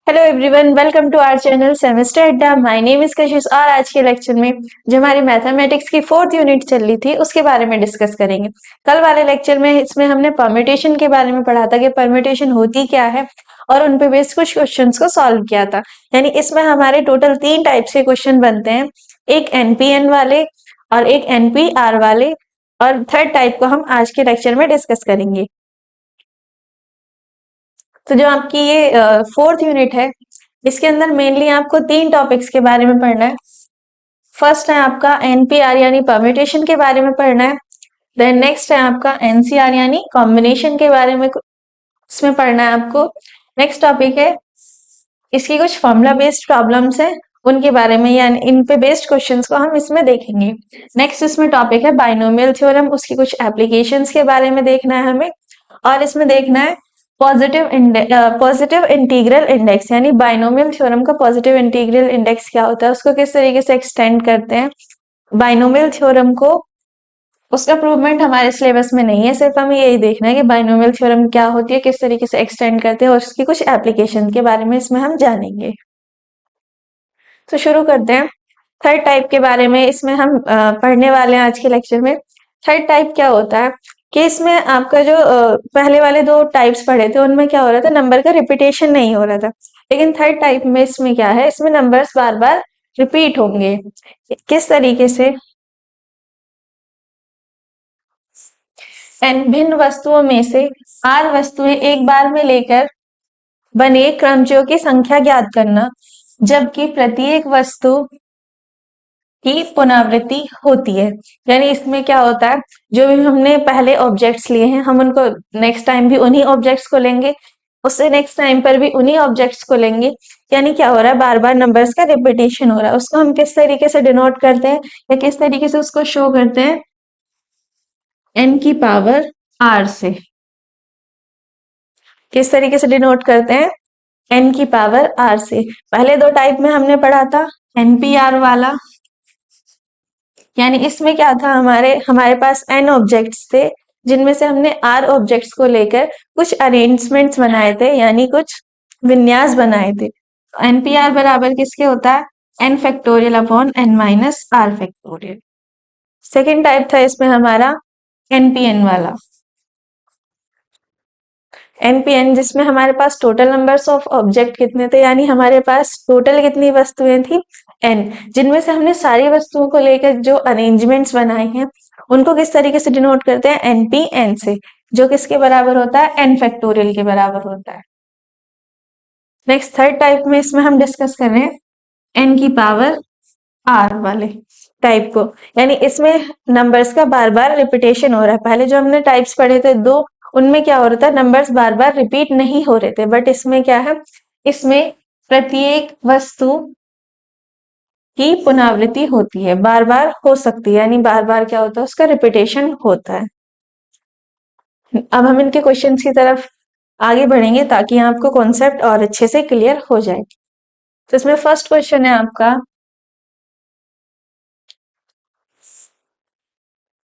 Hello everyone, welcome to our channel semester Adda. My name is Kashish और आज के lecture में जो हमारी मैथमेटिक्स की फोर्थ यूनिट चल रही थी उसके बारे में डिस्कस करेंगे। कल वाले लेक्चर में इसमें हमने परम्यूटेशन के बारे में पढ़ा था कि परम्यूटेशन होती क्या है और उन पे बेस्ड कुछ क्वेश्चंस को सॉल्व किया था। यानी इसमें हमारे टोटल 3 टाइप्स के क्वेश्चन बनते हैं, एक एनपीएन वाले और एक एनपीआर वाले, और थर्ड टाइप को हम आज के लेक्चर में डिस्कस करेंगे। तो जो आपकी ये फोर्थ यूनिट है, इसके अंदर मेनली आपको 3 टॉपिक्स के बारे में पढ़ना है। फर्स्ट है आपका एनपीआर यानी परम्यूटेशन के बारे में पढ़ना है। देन नेक्स्ट है आपका एनसीआर यानी कॉम्बिनेशन के बारे में इसमें पढ़ना है आपको। नेक्स्ट टॉपिक है इसकी कुछ फॉर्मूला बेस्ड प्रॉब्लम्स है उनके बारे में, यानी इन पे बेस्ड क्वेश्चंस को हम इसमें देखेंगे। नेक्स्ट इसमें टॉपिक है बाइनोमियल थ्योरम, उसकी कुछ एप्लीकेशंस के बारे में देखना है हमें। और इसमें देखना है पॉजिटिव इंटीग्रल इंडेक्स यानी बाइनोमियल थ्योरम का पॉजिटिव इंटीग्रल इंडेक्स क्या होता है, उसको किस तरीके से एक्सटेंड करते हैं। बाइनोमियल थ्योरम को उसका प्रूवमेंट हमारे सिलेबस में नहीं है, सिर्फ हमें यही देखना है कि बाइनोमियल थ्योरम क्या होती है, किस तरीके से एक्सटेंड करते हैं और उसकी कुछ एप्लीकेशन के बारे में इसमें हम जानेंगे। तो शुरू करते हैं थर्ड टाइप के बारे में। इसमें हम पढ़ने वाले हैं आज के लेक्चर में। थर्ड टाइप क्या होता है कि इसमें आपका जो पहले वाले 2 टाइप्स पढ़े थे उनमें क्या हो रहा था, नंबर का रिपीटेशन नहीं हो रहा था। लेकिन थर्ड टाइप में इसमें क्या है, इसमें नंबर्स बार बार रिपीट होंगे। किस तरीके से, एन भिन्न वस्तुओं में से आर वस्तुएं एक बार में लेकर बने क्रमचयों की संख्या ज्ञात करना, जबकि प्रत्येक वस्तु की पुनरावृत्ति होती है। यानी इसमें क्या होता है, जो भी हमने पहले ऑब्जेक्ट्स लिए हैं हम उनको नेक्स्ट टाइम भी उन्हीं ऑब्जेक्ट्स को लेंगे, उससे नेक्स्ट टाइम पर भी उन्हीं ऑब्जेक्ट्स को लेंगे। यानी क्या हो रहा है, बार बार नंबर्स का रिपीटेशन हो रहा है। उसको हम किस तरीके से डिनोट करते हैं या किस तरीके से उसको शो करते हैं, एन की पावर आर से। किस तरीके से डिनोट करते हैं, एन की पावर आर से। पहले 2 टाइप में हमने पढ़ा था एनपीआर वाला, यानी इसमें क्या था, हमारे हमारे पास एन ऑब्जेक्ट्स थे जिनमें से हमने आर ऑब्जेक्ट्स को लेकर कुछ अरेंजमेंट्स बनाए थे, यानी कुछ विन्यास बनाए थे। एनपीआर बराबर किसके होता है, n factorial upon n minus are factorial. Second type था इसमें हमारा एनपीएन वाला, एनपीएन जिसमें हमारे पास टोटल नंबर्स ऑफ ऑब्जेक्ट कितने थे, यानी हमारे पास टोटल कितनी वस्तुएं थी, एन, जिनमें से हमने सारी वस्तुओं को लेकर जो अरेंजमेंट्स बनाए हैं उनको किस तरीके से डिनोट करते हैं, एनपीएन से, जो किसके बराबर होता है, एन फैक्टोरियल के बराबर होता है। नेक्स्ट थर्ड टाइप में इसमें हम डिस्कस कर रहे हैं एन की पावर आर वाले टाइप को, यानी इसमें नंबर्स का बार बार रिपीटेशन हो रहा है। पहले जो हमने टाइप्स पढ़े थे 2, उनमें क्या हो रहा था, नंबर्स बार बार रिपीट नहीं हो रहे थे। बट इसमें क्या है, इसमें प्रत्येक वस्तु की पुनरावृत्ति होती है, बार बार हो सकती है, यानी बार बार क्या होता है, उसका रिपीटेशन होता है। अब हम इनके क्वेश्चन की तरफ आगे बढ़ेंगे ताकि आपको कॉन्सेप्ट और अच्छे से क्लियर हो जाए। तो इसमें फर्स्ट क्वेश्चन है आपका,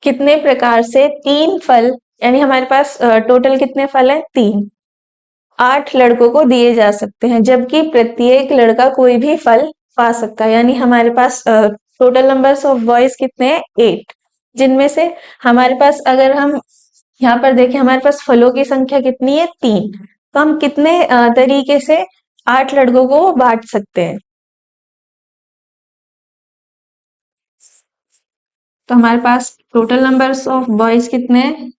कितने प्रकार से 3 फल, यानी हमारे पास टोटल कितने फल हैं, 3, 8 लड़कों को दिए जा सकते हैं, जबकि प्रत्येक लड़का कोई भी फल पा सकता है। यानी हमारे पास टोटल नंबर्स ऑफ बॉयज कितने हैं, 8, जिनमें से हमारे पास अगर हम यहाँ पर देखें, हमारे पास फलों की संख्या कितनी है, 3। तो हम कितने तरीके से 8 लड़कों को बांट सकते हैं। तो हमारे पास टोटल नंबर्स ऑफ बॉयज कितने हैं,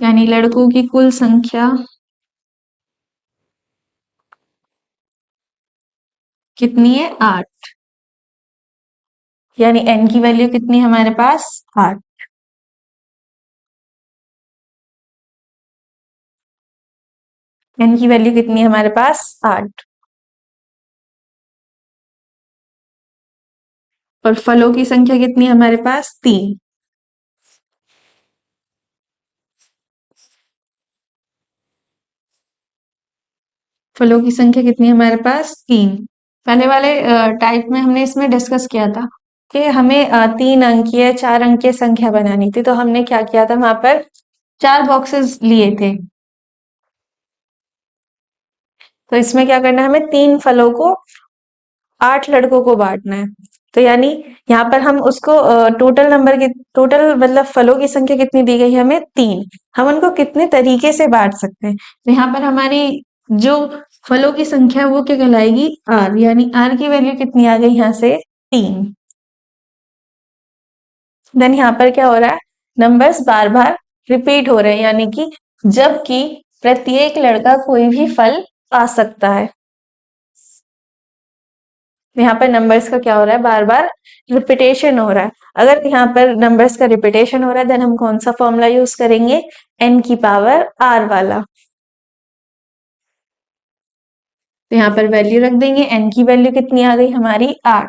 यानी लड़कों की कुल संख्या कितनी है, 8। यानी n की वैल्यू कितनी है हमारे पास, 8। n की वैल्यू कितनी है हमारे पास, 8। और फलों की संख्या कितनी है हमारे पास, 3। फलों की संख्या कितनी है हमारे पास, 3। पहले वाले टाइप में हमने इसमें डिस्कस किया था कि हमें 3 अंकीय 4 अंकीय संख्या बनानी थी। तो हमने क्या किया था, वहां पर 4 बॉक्सेस लिए थे। तो इसमें क्या करना है, हमें 3 फलों को 8 लड़कों को बांटना है। तो यानी यहाँ पर हम उसको टोटल नंबर की टोटल मतलब फलों की संख्या कितनी दी गई है हमें 3। हम उनको कितने तरीके से बांट सकते हैं, तो यहाँ पर हमारी जो फलों की संख्या है वो क्या कहलाएगी, आर, यानी आर की वैल्यू कितनी आ गई यहाँ से 3। देन यहाँ पर क्या हो रहा है, नंबर्स बार बार रिपीट हो रहे हैं, यानी कि जबकि प्रत्येक लड़का कोई भी फल पा सकता है। यहाँ पर नंबर्स का क्या हो रहा है, बार बार रिपीटेशन हो रहा है। अगर यहाँ पर नंबर्स का रिपीटेशन हो रहा है देन हम कौन सा फॉर्मूला यूज करेंगे, n की पावर r वाला। तो यहाँ पर वैल्यू रख देंगे, n की वैल्यू कितनी आ गई हमारी 8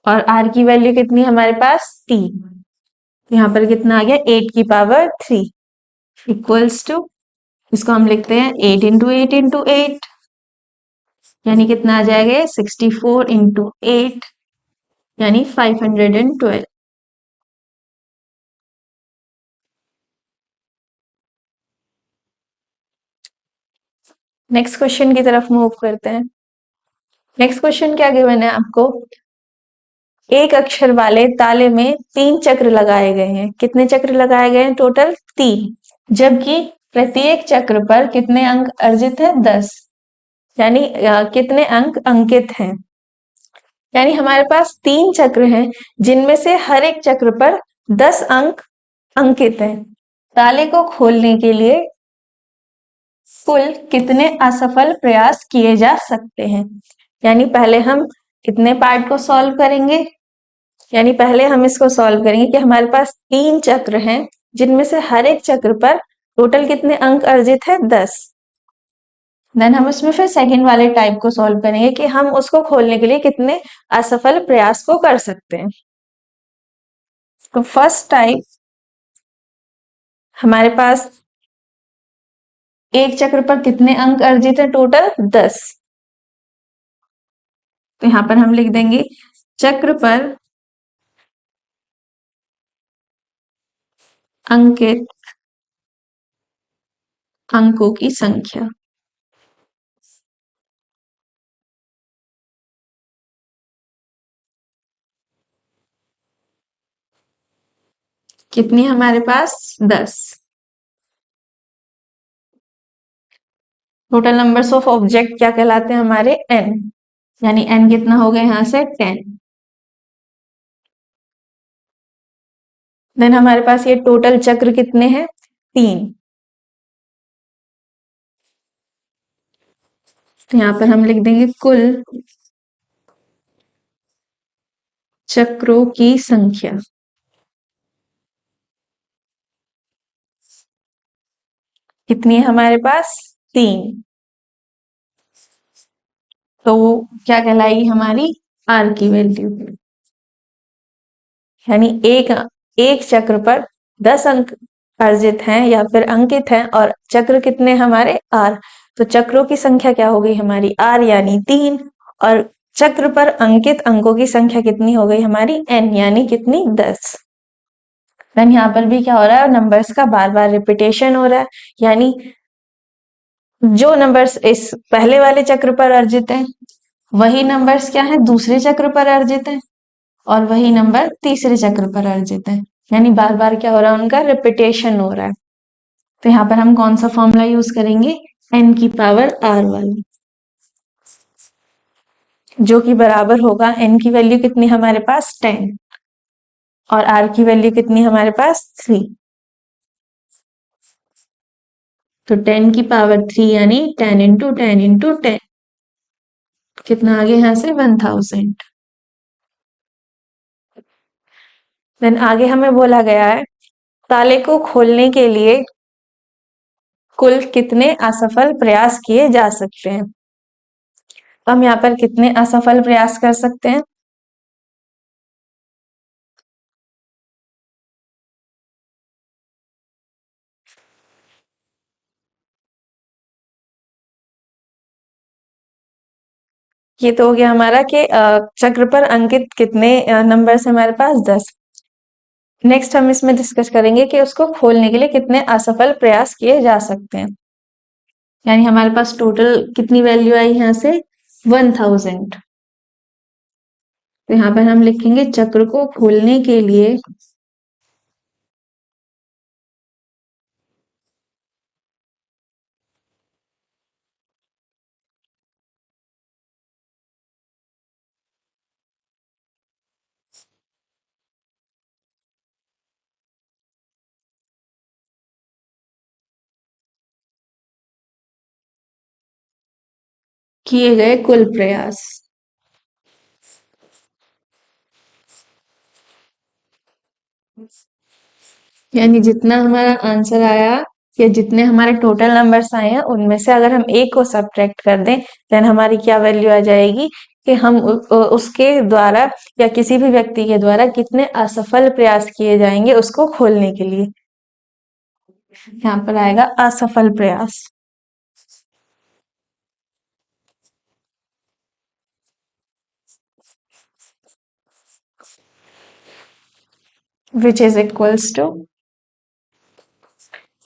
और r की वैल्यू कितनी हमारे पास 3। यहाँ पर कितना आ गया 8 की पावर 3 इक्वल्स टू, इसको हम लिखते हैं 8 इंटू 8 इंटू 8, यानी कितना आ जाएगा 64 इंटू 8 यानी 512। नेक्स्ट क्वेश्चन की तरफ मूव करते हैं। नेक्स्ट क्वेश्चन क्या गिवन है आपको, एक अक्षर वाले ताले में 3 चक्र लगाए गए हैं। कितने चक्र लगाए गए हैं, टोटल 3, जबकि प्रत्येक चक्र पर कितने अंक अर्जित है 10, यानी कितने अंक अंकित हैं। यानी हमारे पास 3 चक्र हैं जिनमें से हर एक चक्र पर 10 अंक अंकित हैं। ताले को खोलने के लिए कुल कितने असफल प्रयास किए जा सकते हैं। यानी पहले हम कितने पार्ट को सॉल्व करेंगे, यानी पहले हम इसको सॉल्व करेंगे कि हमारे पास 3 चक्र हैं जिनमें से हर एक चक्र पर टोटल कितने अंक अर्जित है 10। देन हम इसमें फिर सेकंड वाले टाइप को सॉल्व करेंगे कि हम उसको खोलने के लिए कितने असफल प्रयास को कर सकते हैं। तो फर्स्ट टाइप हमारे पास एक चक्र पर कितने अंक अर्जित है, टोटल 10। तो यहां पर हम लिख देंगे चक्र पर अंकित अंकों की संख्या। कितनी हमारे पास 10। टोटल नंबर्स ऑफ ऑब्जेक्ट क्या कहलाते हैं हमारे n, यानी n कितना हो गया यहां से 10। देन हमारे पास ये टोटल चक्र कितने हैं 3। तो यहाँ पर हम लिख देंगे कुल चक्रों की संख्या। कितनी है हमारे पास 3। तो क्या कहलाएगी हमारी r की वैल्यू, यानी एक चक्र पर 10 अंक अर्जित हैं या फिर अंकित हैं और चक्र कितने हमारे r। तो चक्रों की संख्या क्या हो गई हमारी r यानी 3 और चक्र पर अंकित अंकों की संख्या कितनी हो गई हमारी n यानी कितनी 10। देन यहाँ पर भी क्या हो रहा है, नंबर्स का बार बार रिपीटेशन हो रहा है, यानी जो नंबर्स इस पहले वाले चक्र पर अर्जित हैं वही नंबर्स क्या है दूसरे चक्र पर अर्जित हैं और वही नंबर तीसरे चक्र पर अर्जित है, यानी बार बार क्या हो रहा है उनका रिपीटेशन हो रहा है। तो यहाँ पर हम कौन सा फॉर्मूला यूज करेंगे, n की पावर r वाला, जो कि बराबर होगा n की वैल्यू कितनी हमारे पास 10 और r की वैल्यू कितनी हमारे पास 3। तो 10 की पावर 3 यानी 10 इंटू 10 इंटू 10 कितना आगे यहाँ से 1000। देन आगे हमें बोला गया है ताले को खोलने के लिए कुल कितने असफल प्रयास किए जा सकते हैं। तो हम यहाँ पर कितने असफल प्रयास कर सकते हैं, ये तो हो गया हमारा कि चक्र पर अंकित कितने नंबर से हमारे पास 10। नेक्स्ट हम इसमें डिस्कस करेंगे कि उसको खोलने के लिए कितने असफल प्रयास किए जा सकते हैं। यानी हमारे पास टोटल कितनी वैल्यू आई यहाँ से 1000। तो यहाँ पर हम लिखेंगे चक्र को खोलने के लिए किए गए कुल प्रयास। यानी जितना हमारा आंसर आया या जितने हमारे टोटल नंबर्स आए हैं उनमें से अगर हम एक को सब्ट्रैक्ट कर दें देन हमारी क्या वैल्यू आ जाएगी कि हम उसके द्वारा या किसी भी व्यक्ति के द्वारा कितने असफल प्रयास किए जाएंगे उसको खोलने के लिए। यहाँ पर आएगा असफल प्रयास। Which is equals to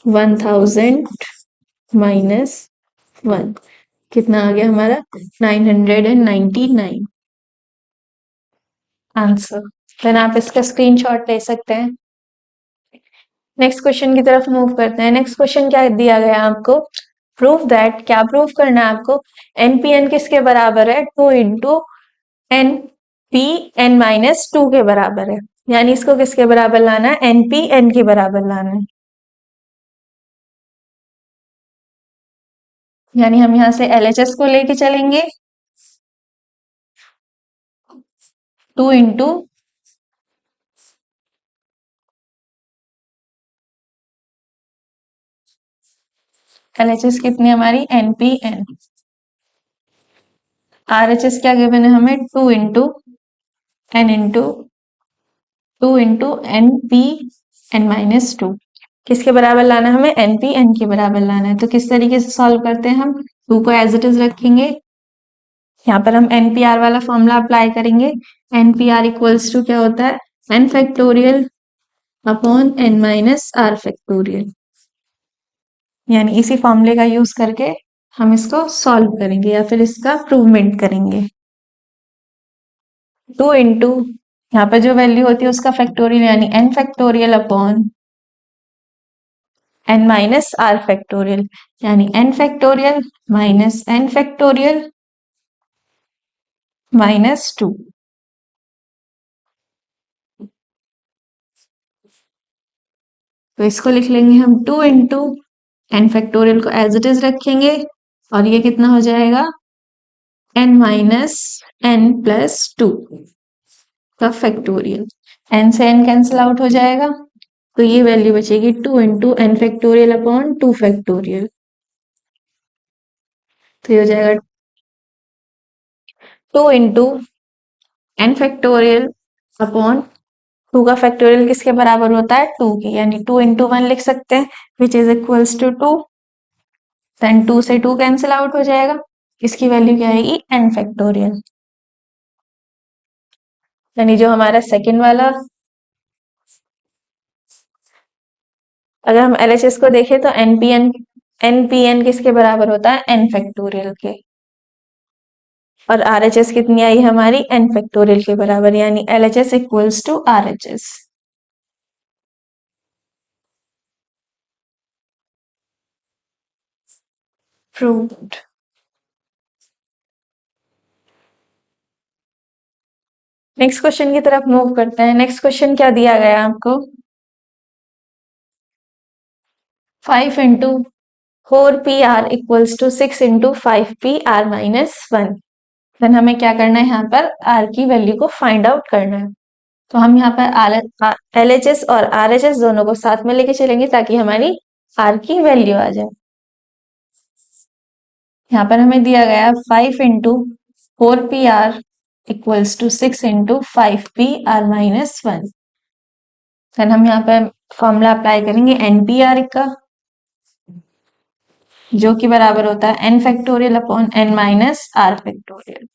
1000 minus 1। कितना आ गया हमारा 999 आंसर। देन आप इसका स्क्रीनशॉट ले सकते हैं। नेक्स्ट क्वेश्चन की तरफ मूव करते हैं। नेक्स्ट क्वेश्चन क्या दिया गया आपको? प्रूफ दैट, क्या प्रूफ करना है आपको? एनपीएन किसके बराबर है? 2 into n p n minus 2 के बराबर है। यानी इसको किसके बराबर लाना है? एनपी एन के बराबर लाना है। यानी हम यहाँ से एलएचएस को लेके चलेंगे 2 इंटू एलएचएस कितनी हमारी? N p n. आरएचएस क्या गिवन है हमें? 2 into n into 2 into n p n minus 2। किसके बराबर लाना है हमें? एन पी एन के बराबर लाना है। तो किस तरीके से सॉल्व करते हैं हम? 2 को एज इट इज रखेंगे। यहाँ पर हम एनपीआर वाला फॉर्मूला अप्लाई करेंगे। एनपीआर इक्वल्स टू क्या होता है? N factorial upon n minus are factorial. यानी इसी फॉर्मूले का यूज करके हम इसको सॉल्व करेंगे या फिर इसका प्रूवमेंट करेंगे। 2 इंटू यहाँ पर जो वैल्यू होती है उसका फैक्टोरियल यानी n factorial upon n minus are factorial, यानी n factorial minus n factorial minus 2। तो इसको लिख लेंगे हम 2 इंटू एन फैक्टोरियल को एज इट इज रखेंगे और ये कितना हो जाएगा? एन माइनस एन प्लस 2 का फैक्टोरियल। एन से एन कैंसिल आउट हो जाएगा तो ये वैल्यू बचेगी 2 into n factorial upon 2 factorial. तो ये हो जाएगा 2 इंटू एन फैक्टोरियल अपॉन 2 का फैक्टोरियल किसके बराबर होता है? 2 के, यानी 2 इंटू 1 लिख सकते हैं which is equals to 2। Then 2 से 2 कैंसिल आउट हो जाएगा। इसकी वैल्यू क्या आएगी? N factorial. यानी जो हमारा सेकंड वाला, अगर हम एलएचएस को देखें तो एनपीएन किसके बराबर होता है? एन फैक्टोरियल के। और आरएचएस कितनी आई हमारी? एन फैक्टोरियल के बराबर, यानी LHS equals to RHS. Proved. Next question की तरफ मूव करते हैं। नेक्स्ट क्वेश्चन क्या दिया गया आपको? 5 into 4pr equals to 6 into 5pr minus 1। Then हमें क्या करना है? यहाँ पर r की वैल्यू को फाइंड आउट करना है। तो हम यहाँ पर एलएचएस और आरएचएस दोनों को साथ में लेके चलेंगे ताकि हमारी r की वैल्यू आ जाए। यहाँ पर हमें दिया गया 5 into 4pr equals to 6 into 5pr minus 1। Then हम यहाँ पर फॉर्मूला अप्लाई करेंगे एनपीआर का, जो कि बराबर होता है n factorial upon n minus are factorial.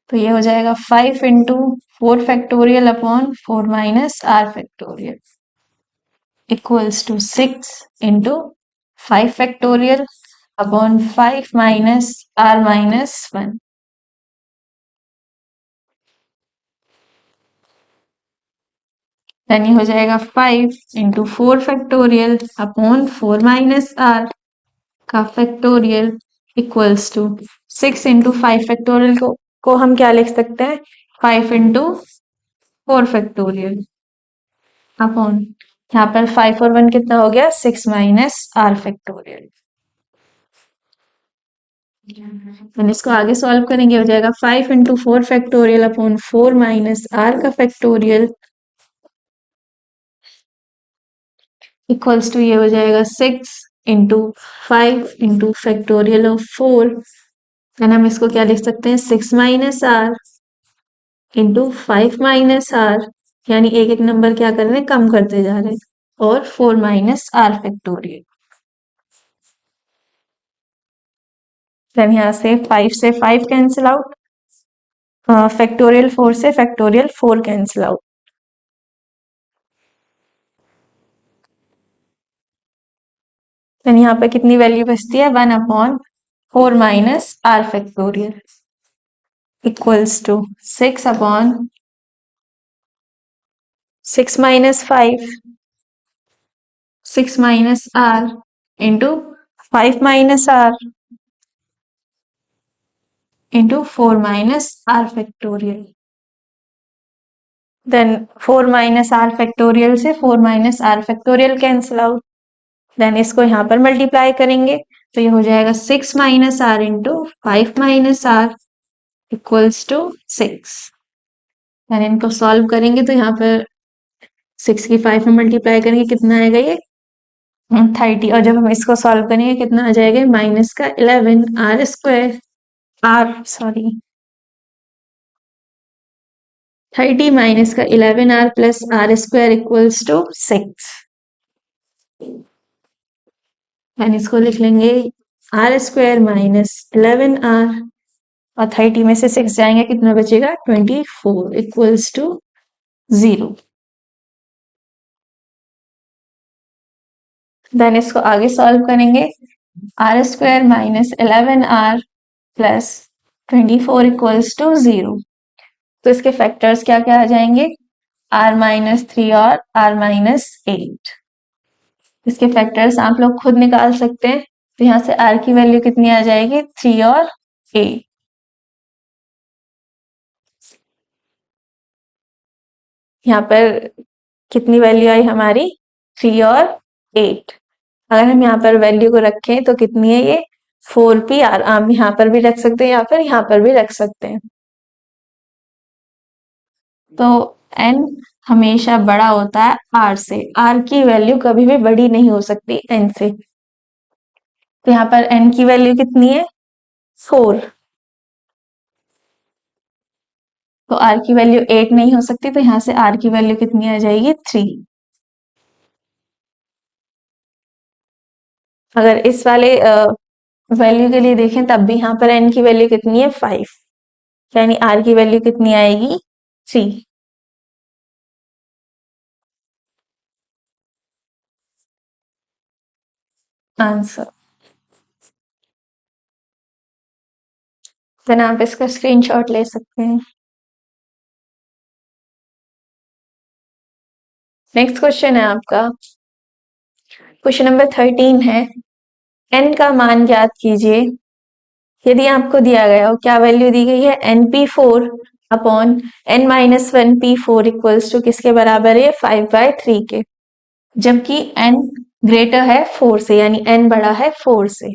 तो ये हो जाएगा 5 into 4 factorial upon 4 minus are factorial. Equals to 6 into 5 factorial upon 5 minus r minus 1। यानी हो जाएगा 5 into 4 factorial upon 4 minus r का factorial equals to 6 into 5 factorial को हम क्या लिख सकते हैं, 5 इंटू 4 फैक्टोरियल अपॉन, यहाँ पर 5 और 1 कितना हो गया, 6 माइनस r फैक्टोरियल। इसको आगे सॉल्व करेंगे, हो जाएगा 5 into 4 factorial upon 4 minus r का फैक्टोरियल इक्वल्स टू, ये हो जाएगा 6 into 5 into factorial of 4। Then हम इसको क्या लिख सकते हैं, 6 minus r into 5 minus r, यानी एक एक नंबर क्या कर रहे हैं, कम करते जा रहे हैं, और 4 माइनस आर फैक्टोरियल। देन यहाँ से 5 से 5 कैंसिल आउट, फैक्टोरियल 4 से फैक्टोरियल 4 कैंसिल आउट। देन यहाँ पे कितनी वैल्यू बचती है, 1 upon 4 minus are factorial equals to 6 upon 6 minus 5, 6 minus r into 5 minus r into 4 minus are factorial. Then 4 minus are factorial से 4 minus are factorial cancel out. Then इसको यहाँ पर multiply करेंगे तो ये हो जाएगा 6 minus r into 5 minus r equals to 6। Then इनको सॉल्व करेंगे तो यहाँ पर 6 की 5 में मल्टीप्लाई करेंगे, कितना आएगा ये 30, और जब हम इसको सॉल्व करेंगे कितना आ जाएगा, माइनस का 11 r square, r sorry 30 minus का 11 r plus r square equals to 6। And इसको लिख लेंगे आर स्क्वायर माइनस 11 आर, और 30 में से 6 जाएंगे कितना बचेगा, 24 इक्वल्स टू 0। देन इसको आगे सॉल्व करेंगे, r square minus 11 r plus 24 equals to 0। तो इसके फैक्टर्स क्या क्या आ जाएंगे, आर माइनस 3 और आर माइनस 8। इसके फैक्टर्स आप लोग खुद निकाल सकते हैं। तो यहाँ से आर की वैल्यू कितनी आ जाएगी, 3 और 8। यहाँ पर कितनी वैल्यू आई हमारी, 3 और 8। अगर हम यहाँ पर वैल्यू को रखें तो कितनी है ये, 4p आर। आप यहाँ पर भी रख सकते हैं या फिर यहाँ पर भी रख सकते हैं। तो n हमेशा बड़ा होता है r से, r की वैल्यू कभी भी बड़ी नहीं हो सकती n से। तो यहाँ पर n की वैल्यू कितनी है, 4। तो r की वैल्यू 8 नहीं हो सकती, तो यहाँ से r की वैल्यू कितनी आ जाएगी, 3। अगर इस वाले वैल्यू के लिए देखें तब भी यहाँ पर n की वैल्यू कितनी है, 5, यानी r की वैल्यू कितनी आएगी, 3। आंसर। देन आप इसका स्क्रीनशॉट ले सकते हैं। नेक्स्ट क्वेश्चन है आपका, क्वेश्चन नंबर 13 है, n का मान ज्ञात कीजिए यदि आपको दिया गया हो, क्या वैल्यू दी गई है, np4 upon n minus 1 p4 equals to किसके बराबर है, 5/3 के, जबकि n ग्रेटर है 4 से, यानी n बड़ा है 4 से।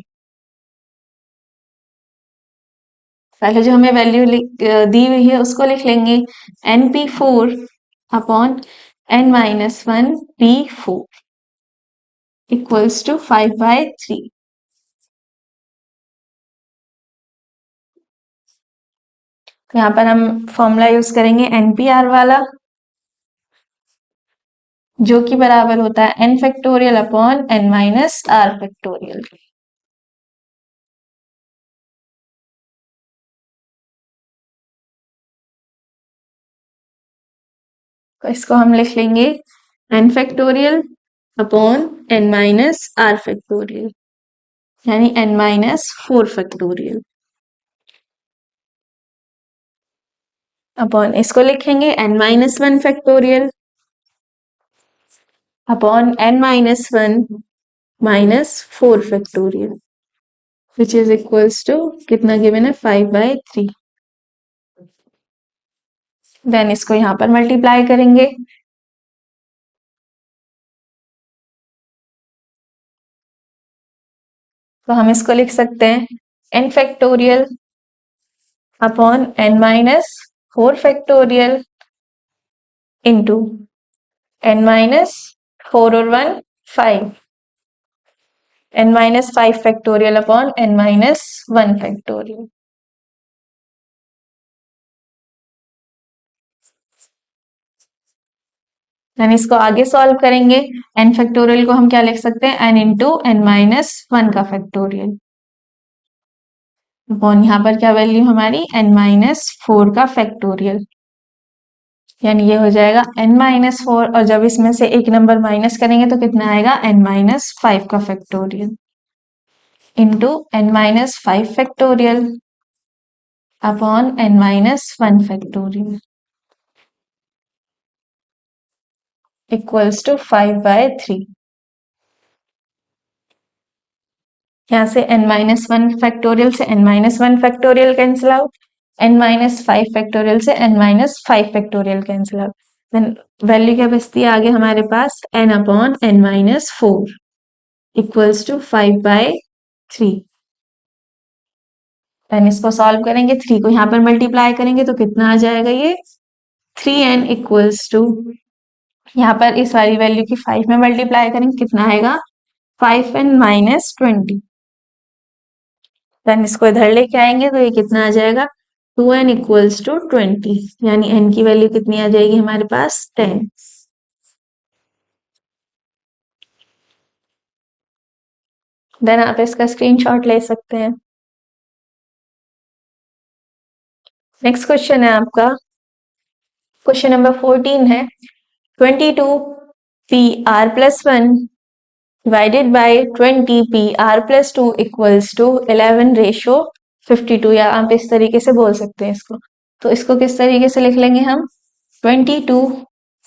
पहले जो हमें वैल्यू दी हुई है उसको लिख लेंगे, np4 upon n minus 1 p4 equals to 5/3। तो यहाँ पर हम फॉर्मूला यूज करेंगे एनपीआर वाला, जो कि बराबर होता है n factorial upon n minus are factorial. तो इसको हम लिख लेंगे n factorial upon n minus r factorial, यानी n माइनस 4 फैक्टोरियल अपॉन इसको लिखेंगे n minus 1 factorial upon n minus 1 minus 4 factorial which is equals to कितना गिवन है 5/3। देन इसको यहां पर मल्टीप्लाई करेंगे, तो हम इसको लिख सकते हैं n factorial upon n minus 4 factorial into n minus 4 और 1 5, n minus 5 factorial upon n minus 1 factorial. Then इसको आगे सॉल्व करेंगे, n फैक्टोरियल को हम क्या लिख सकते हैं n इंटू n माइनस 1 का फैक्टोरियल अपॉन यहाँ पर क्या वैल्यू हमारी n माइनस 4 का फैक्टोरियल, यानी ये हो जाएगा n माइनस 4 और जब इसमें से एक नंबर माइनस करेंगे तो कितना आएगा n माइनस 5 का factorial into n minus 5 factorial upon n minus 1 factorial equals to 5/3। यहाँ से n माइनस 1 फैक्टोरियल से n minus 1 factorial cancel out, n minus 5 factorial से n minus 5 factorial cancel out, then value क्या बचती है आगे हमारे पास n upon n minus 4 equals to 5/3। Then इसको सॉल्व करेंगे, 3 को यहाँ पर मल्टीप्लाई करेंगे तो कितना आ जाएगा ये 3n इक्वल्स टू, यहाँ पर इस वाली वैल्यू की 5 में मल्टीप्लाई करेंगे कितना आएगा 5n माइनस 20। देन इसको इधर लेके आएंगे तो ये कितना आ जाएगा 2n इक्वल्स टू 20, यानी n की वैल्यू कितनी आ जाएगी हमारे पास 10। देन आप इसका स्क्रीनशॉट ले सकते हैं। नेक्स्ट क्वेश्चन है आपका क्वेश्चन नंबर 14 है 22 p r plus 1 divided by 20 p r plus 2 equals to 11 ratio 52, या आप इस तरीके से बोल सकते हैं इसको। तो इसको किस तरीके से लिख लेंगे हम 22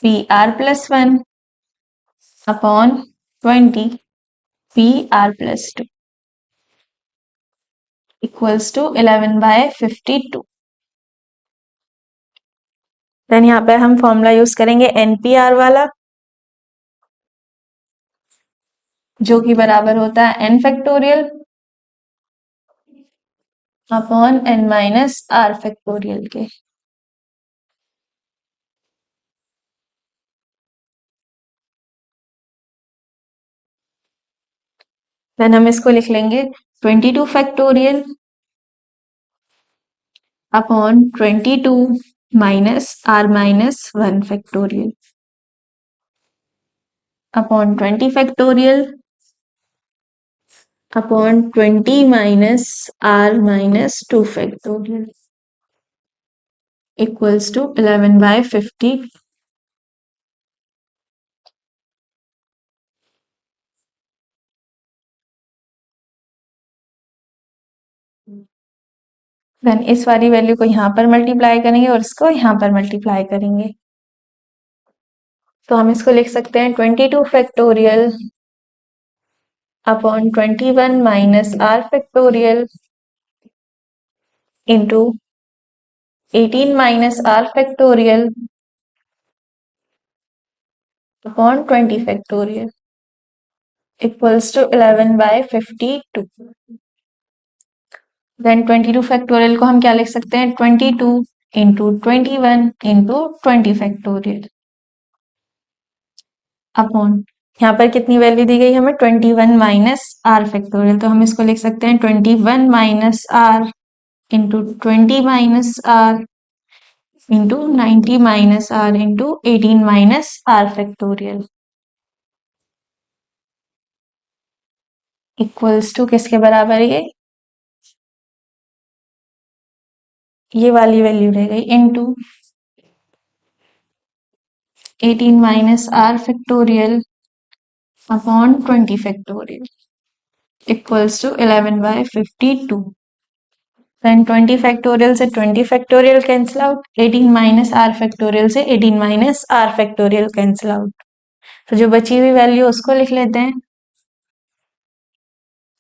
p r plus 1 upon 20 p r plus 2 equals to 11/52। Then यहाँ पे हम फॉर्मूला यूज करेंगे एनपीआर वाला, जो कि बराबर होता है n factorial upon n minus r factorial के। देन हम इसको लिख लेंगे 22 factorial upon 22 minus r minus 1 factorial upon 20 factorial upon 20 minus r minus 2 factorial equals to 11/50। Then इस वाली वैल्यू को यहाँ पर मल्टीप्लाई करेंगे और इसको यहाँ पर मल्टीप्लाई करेंगे, तो हम इसको लिख सकते हैं 22 factorial upon 21 minus r factorial into 18 minus r factorial upon 20 factorial equals to 11/52। Then 22 factorial को हम क्या लिख सकते हैं 22 इंटू 21 इंटू 20 फैक्टोरियल अपॉन यहाँ पर कितनी वैल्यू दी गई हमें 21 माइनस आर फैक्टोरियल, तो हम इसको लिख सकते हैं 21 minus r into 20 minus r into 90 minus r into 18 minus are factorial equals to किसके बराबर ये वाली वैल्यू रह गई into 18 minus are factorial upon 20 factorial equals to 11/52। Then 20 factorial से 20 factorial cancel out, 18 minus are factorial से 18 minus are factorial cancel out. तो जो बची हुई वैल्यू उसको लिख लेते हैं।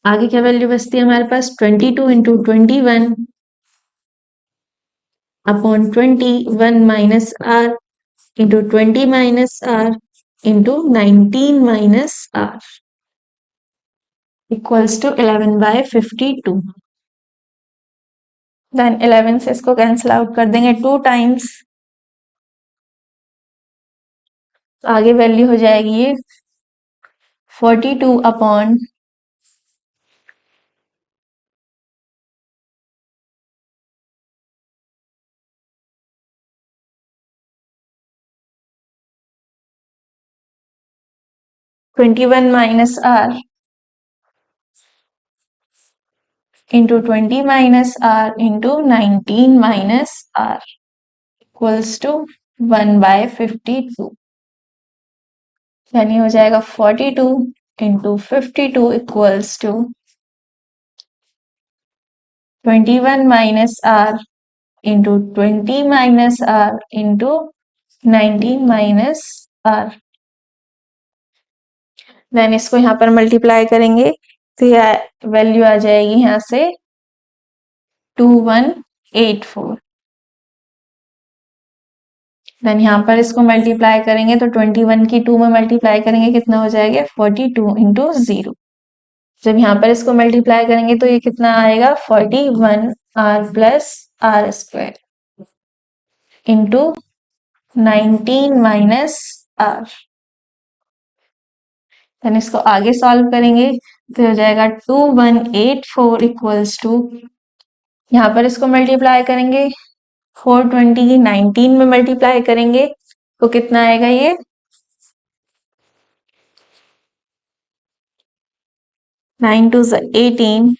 आगे क्या वैल्यू बचती है हमारे पास, 22 into 21 upon 21 minus r into 20 minus r into 19 minus r equals to 11/52। Then 11 से इसको कैंसिल आउट कर देंगे 2 टाइम्स, तो आगे वैल्यू हो जाएगी ये 42 upon 21 minus r into 20 minus r into 19 minus r equals to 1/52। यानी हो जाएगा 42 into 52 equals to 21 minus r into 20 minus r into 19 minus r. Then इसको यहाँ पर मल्टीप्लाई करेंगे तो यह वैल्यू आ जाएगी यहाँ से 2184। देन यहाँ पर इसको मल्टीप्लाई करेंगे तो 21 की 2 में मल्टीप्लाई करेंगे कितना हो जाएगा 42 इंटू 0। जब यहाँ पर इसको मल्टीप्लाई करेंगे तो ये कितना आएगा 41 r plus r square into 19 minus r. Then इसको आगे सॉल्व करेंगे तो हो जाएगा 2184 इक्वल्स टू, यहाँ पर इसको मल्टीप्लाई करेंगे 420 की 19 में मल्टीप्लाई करेंगे तो कितना आएगा ये 9 2 18,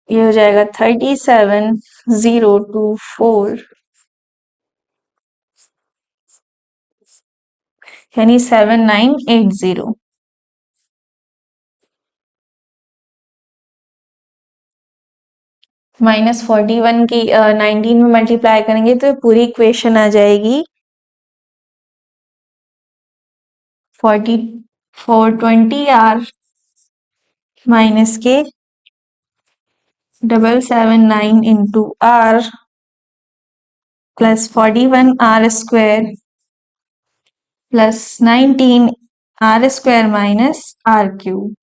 ये हो जाएगा 37024 यानी 7980। -41 की 19 में मल्टीप्लाई करेंगे तो पूरी इक्वेशन आ जाएगी 420r माइनस के 779 into r plus 41r square plus 19r square minus r cube.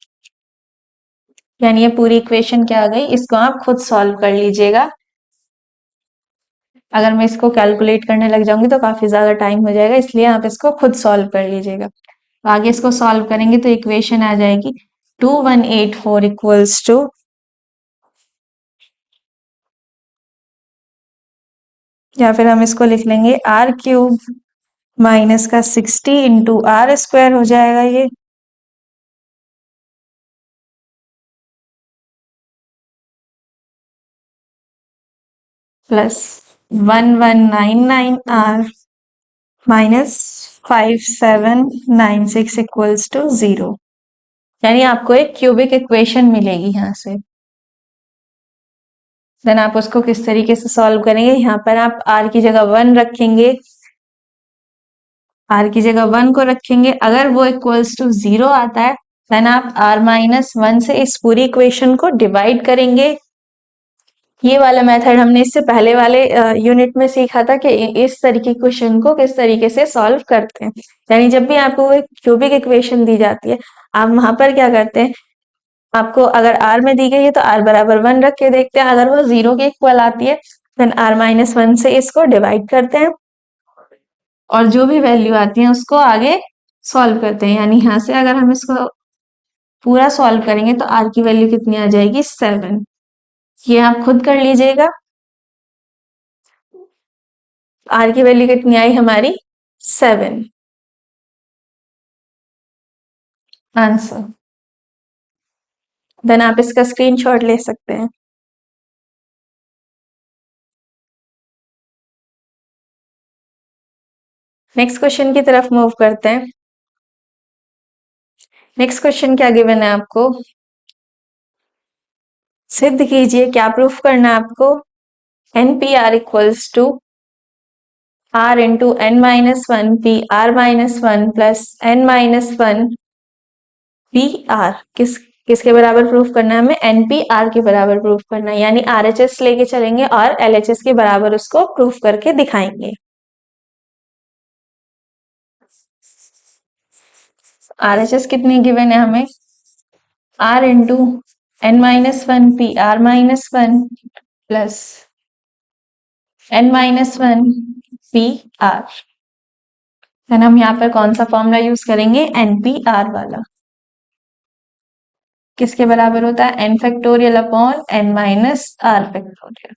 यानी ये पूरी इक्वेशन क्या आ गई, इसको आप खुद सॉल्व कर लीजिएगा। अगर मैं इसको कैलकुलेट करने लग जाऊंगी तो काफी ज्यादा टाइम हो जाएगा, इसलिए आप इसको खुद सॉल्व कर लीजिएगा। तो आगे इसको सॉल्व करेंगे तो इक्वेशन आ जाएगी 2184 इक्वल्स टू, या फिर हम इसको लिख लेंगे आर क्यूब माइनस का 60 इंटू आर स्क्वायर हो जाएगा ये plus 1199 r minus 5796 equals to 0। यानी आपको एक क्यूबिक इक्वेशन मिलेगी यहाँ से। देन आप उसको किस तरीके से सॉल्व करेंगे, यहाँ पर आप आर की जगह 1 रखेंगे, आर की जगह 1 को रखेंगे, अगर वो इक्वल्स टू 0 आता है देन आप r माइनस 1 से इस पूरी इक्वेशन को डिवाइड करेंगे। ये वाला मेथड हमने इससे पहले वाले यूनिट में सीखा था कि इस तरीके के क्वेश्चन को किस तरीके से सॉल्व करते हैं। यानी जब भी आपको एक क्यूबिक इक्वेशन दी जाती है आप वहां पर क्या करते हैं, आपको अगर r में दी गई है तो r बराबर 1 रख के देखते हैं, अगर वो 0 के इक्वल आती है देन r माइनस 1 से इसको डिवाइड करते हैं और जो भी वैल्यू आती है उसको आगे सॉल्व करते हैं। यानी यहाँ से अगर हम इसको पूरा सॉल्व करेंगे तो r की वैल्यू कितनी आ जाएगी 7। ये आप खुद कर लीजिएगा। r की वैल्यू कितनी आई हमारी 7 आंसर। देन आप इसका स्क्रीनशॉट ले सकते हैं। नेक्स्ट क्वेश्चन की तरफ मूव करते हैं। नेक्स्ट क्वेश्चन क्या गिवन है आपको, सिद्ध कीजिए, क्या प्रूफ करना है आपको, NPR equals to R into n minus one p r minus one plus n minus one p r, किसके बराबर प्रूफ करना है हमें, NPR के बराबर प्रूफ करना है, यानी RHS लेके चलेंगे और LHS के बराबर उसको प्रूफ करके दिखाएंगे। RHS कितनी गिवन है हमें, R into n minus one p r minus one plus n minus one p r. Then हम यहाँ पर कौन सा फॉर्मूला यूज करेंगे, NPR वाला, किसके बराबर होता है, n factorial upon n minus are factorial.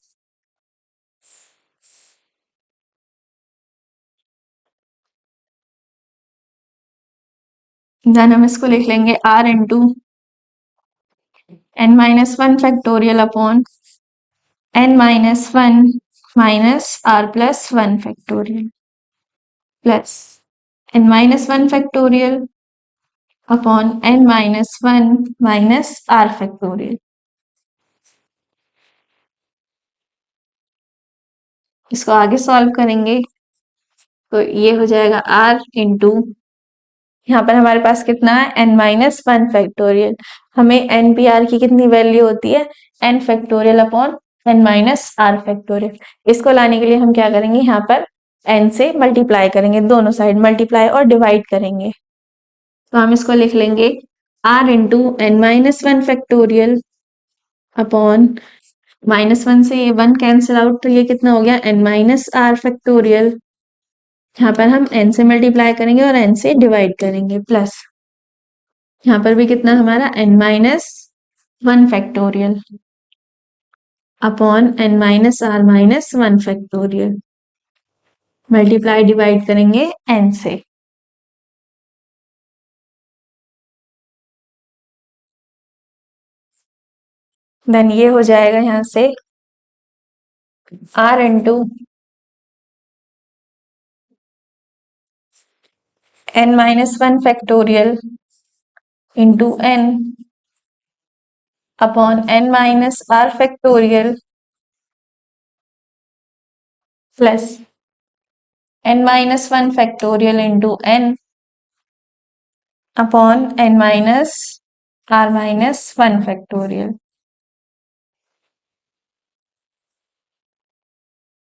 Then हम इसको लिख लेंगे R into n minus one factorial upon n minus one minus r plus one factorial plus n minus one factorial upon n minus one minus are factorial. इसको आगे solve करेंगे तो ये हो जाएगा R इंटू, यहाँ पर हमारे पास कितना है, n माइनस वन फैक्टोरियल, हमें NPR की कितनी वैल्यू होती है, n factorial upon n minus are factorial. इसको लाने के लिए हम क्या करेंगे, यहाँ पर n से मल्टीप्लाई करेंगे, दोनों साइड मल्टीप्लाई और डिवाइड करेंगे, तो हम इसको लिख लेंगे R into n minus one factorial upon minus one से ये वन कैंसिल आउट, तो ये कितना हो गया, n माइनस आर फैक्टोरियल, यहाँ पर हम n से मल्टीप्लाई करेंगे और n से डिवाइड करेंगे, प्लस यहाँ पर भी कितना हमारा n minus one factorial upon n minus r minus one factorial, multiply divide करेंगे n से। देन ये हो जाएगा यहाँ से R into n minus one factorial into n upon n minus are factorial plus n minus one factorial into n upon n minus r minus one factorial.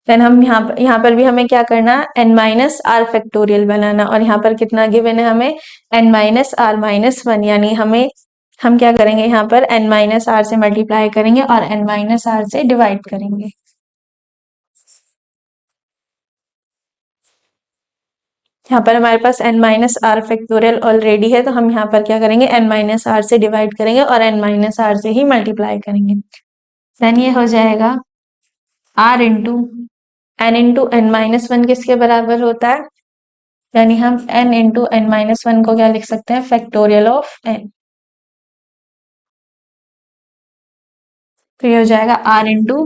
Then हम यहाँ पर भी हमें क्या करना है, n माइनस आर फैक्टोरियल बनाना, और यहाँ पर कितना गिवन है हमें, n minus r minus one, यानी हम क्या करेंगे, यहाँ पर n माइनस आर से मल्टीप्लाई करेंगे और n माइनस आर से डिवाइड करेंगे। यहाँ पर हमारे पास n minus are factorial already है, तो हम यहाँ पर क्या करेंगे, n माइनस आर से डिवाइड करेंगे और n माइनस आर से ही मल्टीप्लाई करेंगे। देन ये हो जाएगा r into n into n minus one किसके बराबर होता है, यानी हम n into n minus one को क्या लिख सकते हैं, फैक्टोरियल ऑफ n। तो ये हो जाएगा r into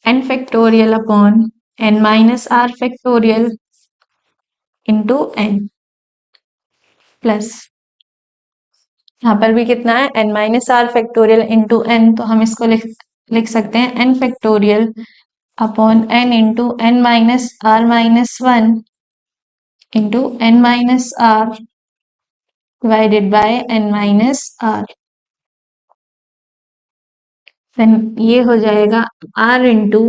n factorial upon n minus are factorial into n plus, यहाँ पर भी कितना है, n minus are factorial into n, तो हम इसको लिख सकते हैं n factorial upon n into n minus r one into n minus r divided by n minus r। Then ये हो जाएगा r into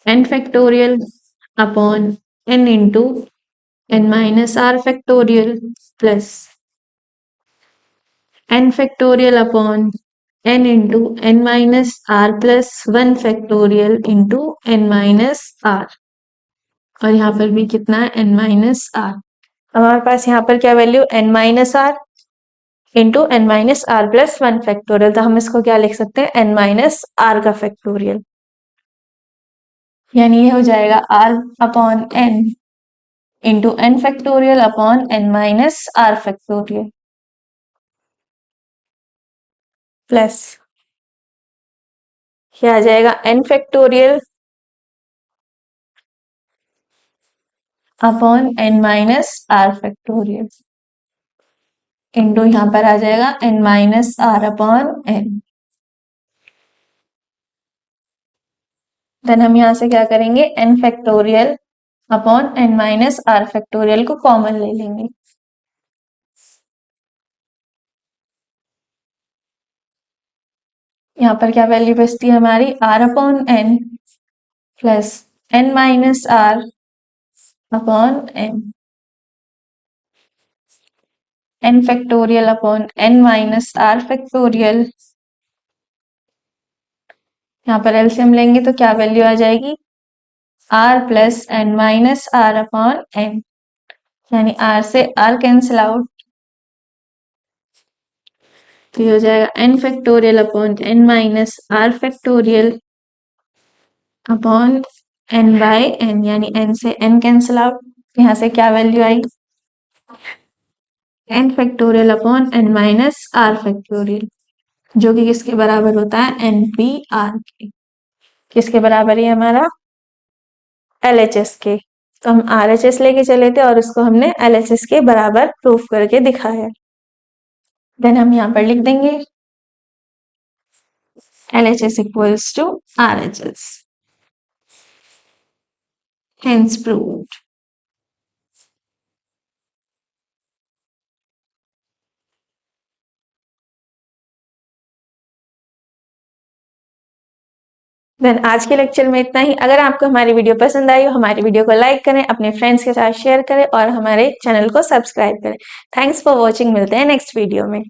n factorial upon n into n minus r factorial plus n factorial upon n into n minus r plus one factorial into n minus r, और यहाँ पर भी कितना है, n minus r। हमारे पास यहाँ पर क्या value, n minus r into n minus r plus one factorial, तो हम इसको क्या लिख सकते हैं, n माइनस r का फैक्टोरियल, यानी ये हो जाएगा r upon n into n factorial upon n minus r factorial plus ये आ जाएगा n factorial upon n minus r factorial. Into यहाँ पर आ जाएगा n minus R upon n। Then हम यहाँ से क्या करेंगे, n factorial upon n minus are factorial को कॉमन ले लेंगे। यहाँ पर क्या वैल्यू बचती है हमारी, r upon n plus n minus R upon n, n factorial upon n minus are factorial. यहाँ पर एलसीएम लेंगे तो क्या वैल्यू आ जाएगी, r plus n minus R upon n, यानी r से r कैंसिल आउट, तो ये हो जाएगा n factorial upon n minus are factorial upon n by n, यानी n से n कैंसिल आउट। यहाँ से क्या वैल्यू आई, n factorial upon n minus are factorial, जो कि किसके बराबर होता है, NPR के। किसके बराबर है हमारा, LHS के। तो हम RHS लेके चले थे और उसको हमने LHS के बराबर प्रूफ करके दिखाया। देन हम यहाँ पर लिख देंगे LHS equals to RHS, hence proved। Then आज के लेक्चर में इतना ही। अगर आपको हमारी वीडियो पसंद आई हो, हमारी वीडियो को लाइक करें, अपने फ्रेंड्स के साथ शेयर करें और हमारे चैनल को सब्सक्राइब करें। थैंक्स फॉर वॉचिंग, मिलते हैं नेक्स्ट वीडियो में।